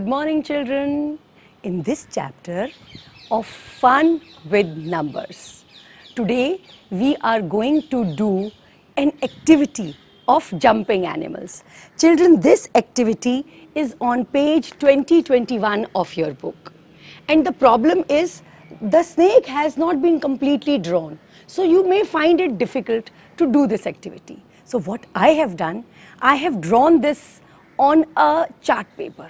Good morning, children. In this chapter of Fun with Numbers, today we are going to do an activity of jumping animals. Children, this activity is on page 2021 of your book. And the problem is the snake has not been completely drawn. So you may find it difficult to do this activity. So what I have done, I have drawn this on a chart paper.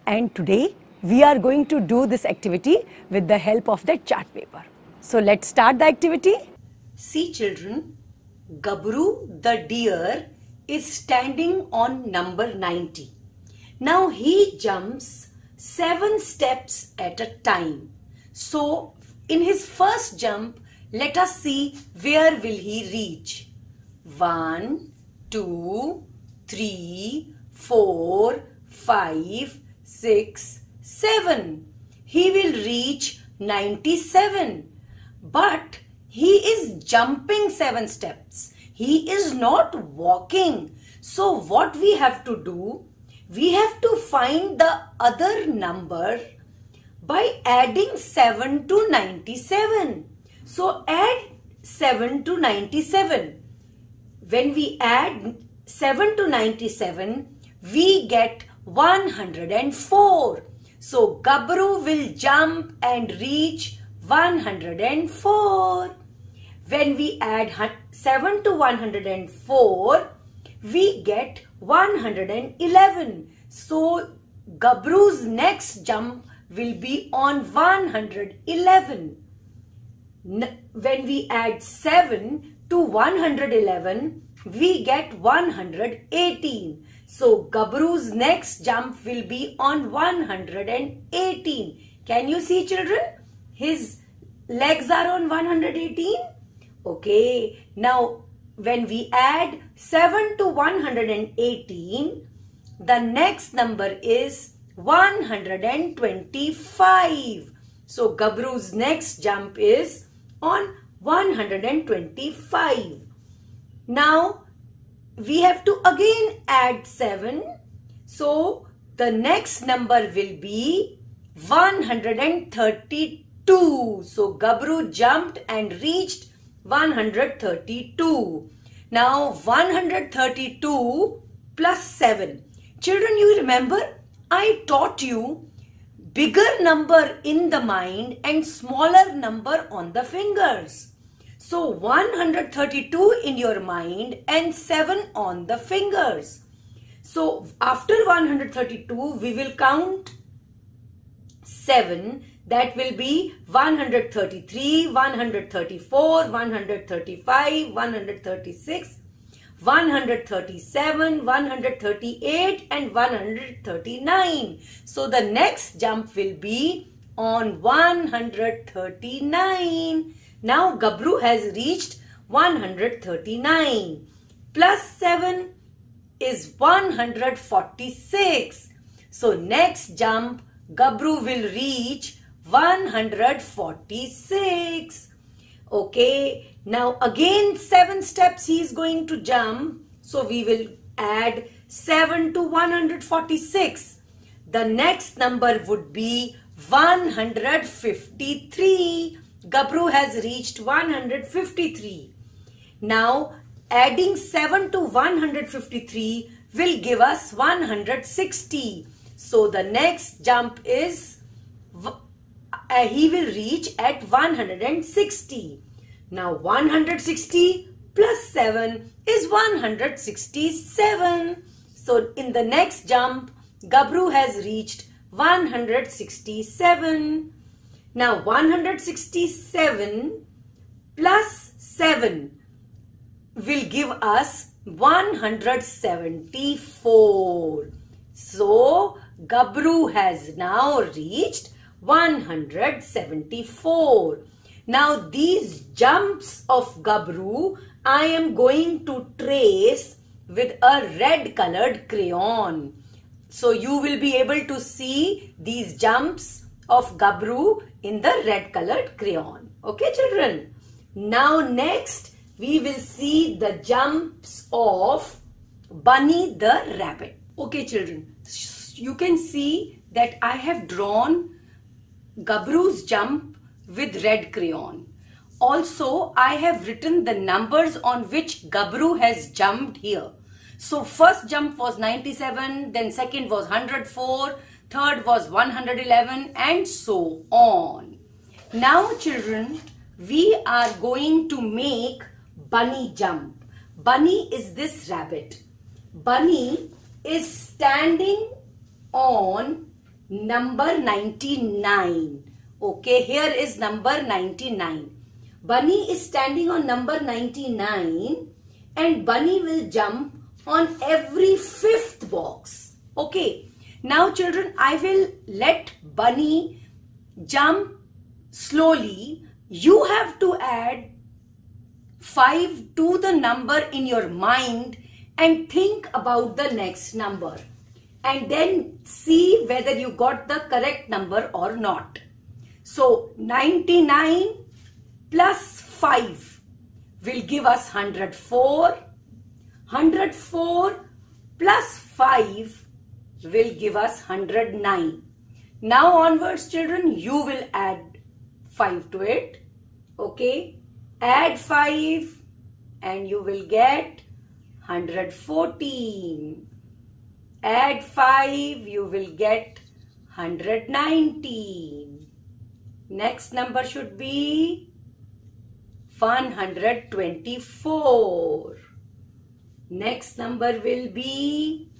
And today we are going to do this activity with the help of that chart paper. So let's start the activity. See, children, Gabru the deer is standing on number 90. Now he jumps 7 steps at a time. So in his first jump, let us see where will he reach. 1, 2, 3, 4, 5, 6, 7. He will reach 97. But he is jumping 7 steps. He is not walking. So what we have to do? We have to find the other number by adding 7 to 97. So add 7 to 97. When we add 7 to 97, we get 104. So Gabru will jump and reach 104. When we add 7 to 104, we get 111. So Gabru's next jump will be on 111. When we add 7 to 111, we get 118. So Gabru's next jump will be on 118. Can you see, children? His legs are on 118. Okay. Now when we add 7 to 118, the next number is 125. So Gabru's next jump is on 125. Now we have to again add 7. So the next number will be 132. So Gabru jumped and reached 132. Now 132 plus 7. Children, you remember I taught you bigger number in the mind and smaller number on the fingers. So 132 in your mind and 7 on the fingers. So after 132 we will count 7. That will be 133, 134, 135, 136, 137, 138 and 139. So the next jump will be on 139. Now Gabru has reached 139. Plus 7 is 146. So next jump Gabru will reach 146. Okay. Now again 7 steps he is going to jump. So we will add 7 to 146. The next number would be 153. Gabru has reached 153. Now adding 7 to 153 will give us 160. So the next jump is he will reach at 160. Now 160 plus 7 is 167. So in the next jump Gabru has reached 167. Now 167 plus 7 will give us 174. So Gabru has now reached 174. Now these jumps of Gabru I am going to trace with a red colored crayon. So you will be able to see these jumps of Gabru in the red colored crayon. Okay, children. Now next we will see the jumps of Bunny the rabbit. Okay, children. You can see that I have drawn Gabru's jump with red crayon. Also, I have written the numbers on which Gabru has jumped here. So first jump was 97, then second was 104, third was 111, and so on. Now children, we are going to make Bunny jump. Bunny is this rabbit. Bunny is standing on number 99. Okay, here is number 99. Bunny is standing on number 99 and Bunny will jump on every fifth box. Okay, now children, I will let Bunny jump slowly. You have to add 5 to the number in your mind and think about the next number and then see whether you got the correct number or not. So 99 plus 5 will give us 104. 104 plus 5 will give us 109. Now onwards children, you will add 5 to it. Okay, add 5 and you will get 114. Add 5, you will get 119. Next number should be 124. Next number will be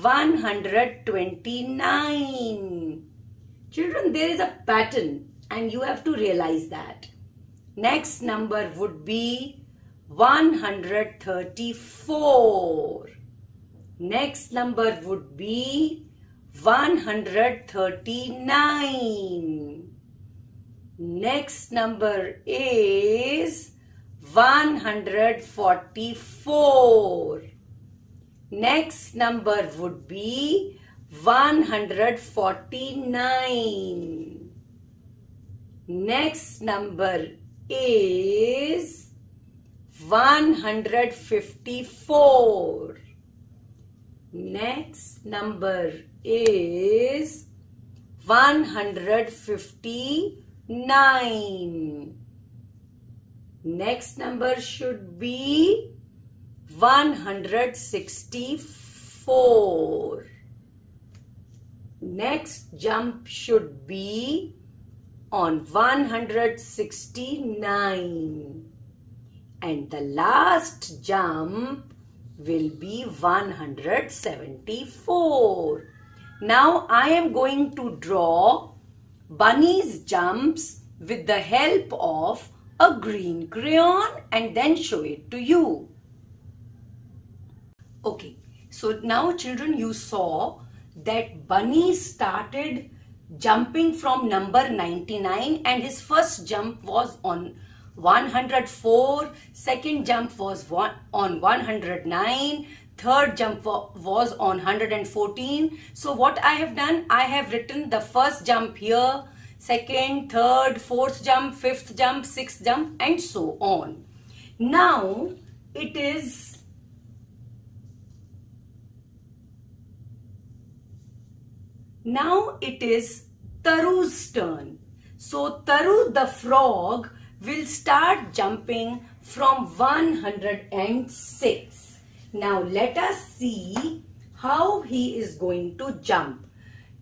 129. Children, there is a pattern and you have to realize that. Next number would be 134. Next number would be 139. Next number is 144. Next number would be 149. Next number is 154. Next number is 159. Next number should be 164. Next jump should be on 169. And the last jump will be 174. Now I am going to draw Bunny's jumps with the help of a green crayon and then show it to you. Okay, so now children, you saw that Bunny started jumping from number 99 and his first jump was on 104, second jump was on 109, third jump was on 114. So what I have done, I have written the first jump here, second, third, fourth jump, fifth jump, sixth jump, and so on. Now it is Taru's turn. So Taru the frog will start jumping from 106. Now let us see how he is going to jump.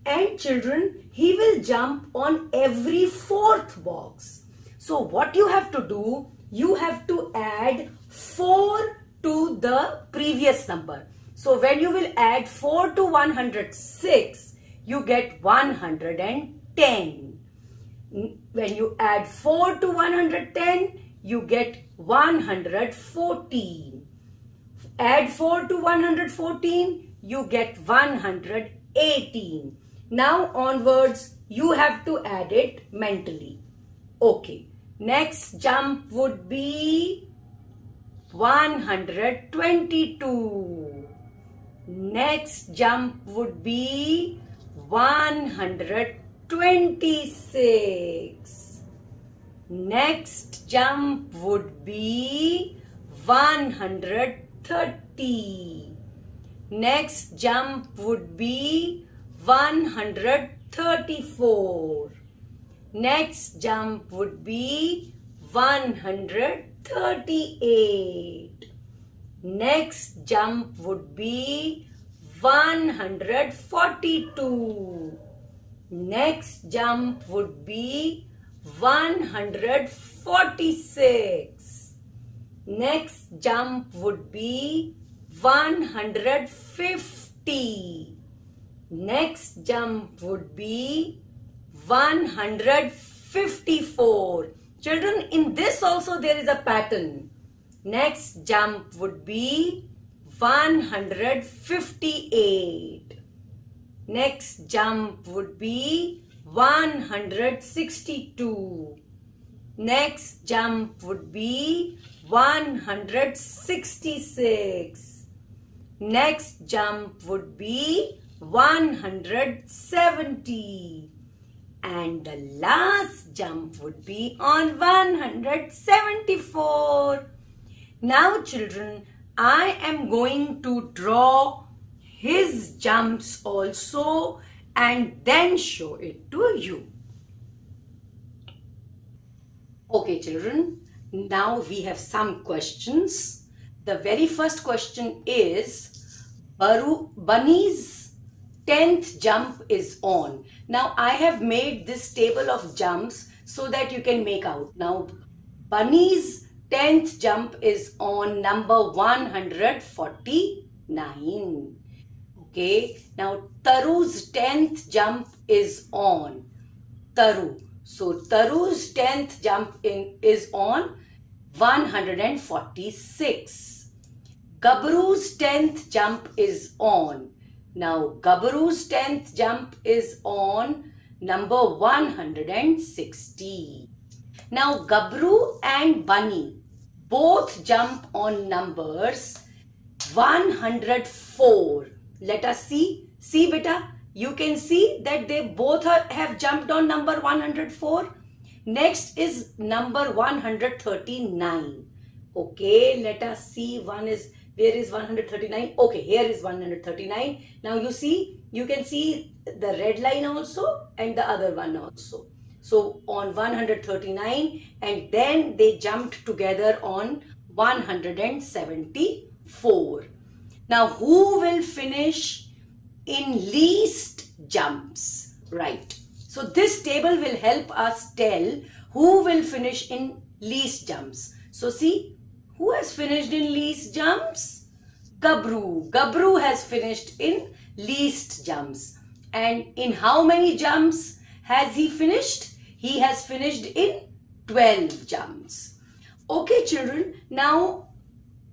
And children, he will jump on every fourth box. So what you have to do, you have to add 4 to the previous number. So when you will add 4 to 106, you get 110. When you add 4 to 110, you get 114. Add 4 to 114, you get 118. Now onwards, you have to add it mentally. Okay, next jump would be 122. Next jump would be 126. Next jump would be 130. Next jump would be 134. Next jump would be 138. Next jump would be 142. Next jump would be 146. Next jump would be 150. Next jump would be 154. Children, in this also there is a pattern. Next jump would be 158. Next jump would be 162. Next jump would be 166. Next jump would be 170. And the last jump would be on 174. Now children, I am going to draw his jumps also and then show it to you. Okay children, now we have some questions. The very first question is, Bunny's 10th jump is on. Now I have made this table of jumps so that you can make out. Now Bunny's 10th jump is on number 149. Okay, now Taru's 10th jump is on Taru. So Taru's 10th jump is on 146. Gabru's 10th jump is on. Now Gabru's 10th jump is on number 160. Now Gabru and Bunny both jump on numbers 104. Let us see. See beta, you can see that they both have jumped on number 104. Next is number 139. Okay, let us see. Where is 139? Okay, here is 139. Now you see, you can see the red line also and the other one also. So on 139, and then they jumped together on 174. Now who will finish in least jumps? Right. So this table will help us tell who will finish in least jumps. So see, who has finished in least jumps? Gabru. Gabru has finished in least jumps. And in how many jumps has he finished? He has finished in 12 jumps. Okay children, now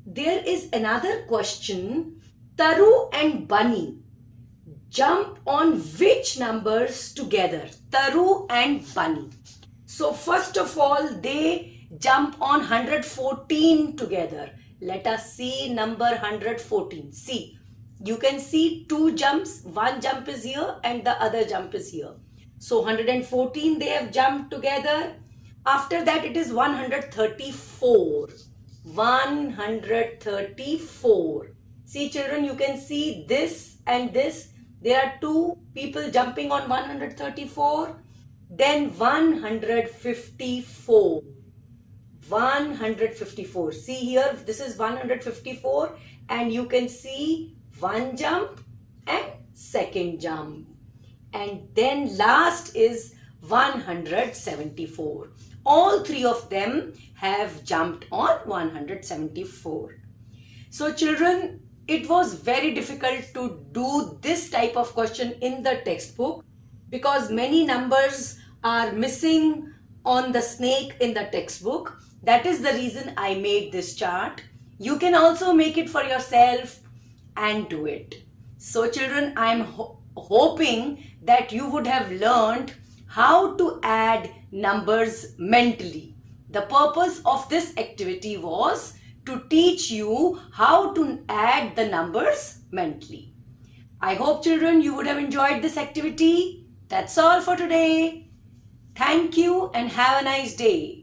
there is another question. Taru and Bunny jump on which numbers together? Taru and Bunny. So first of all, they jump on 114 together. Let us see number 114. See, you can see two jumps. One jump is here and the other jump is here. So 114 they have jumped together. After that it is 134. 134. See children, you can see this and this. There are two people jumping on 134. Then 154. 154. See here, this is 154 and you can see one jump and second jump. And then last is 174. All three of them have jumped on 174. So children, it was very difficult to do this type of question in the textbook because many numbers are missing on the snake in the textbook. That is the reason I made this chart. You can also make it for yourself and do it. So children, I am hoping that you would have learned how to add numbers mentally. The purpose of this activity was to teach you how to add the numbers mentally. I hope children you would have enjoyed this activity. That's all for today. Thank you and have a nice day.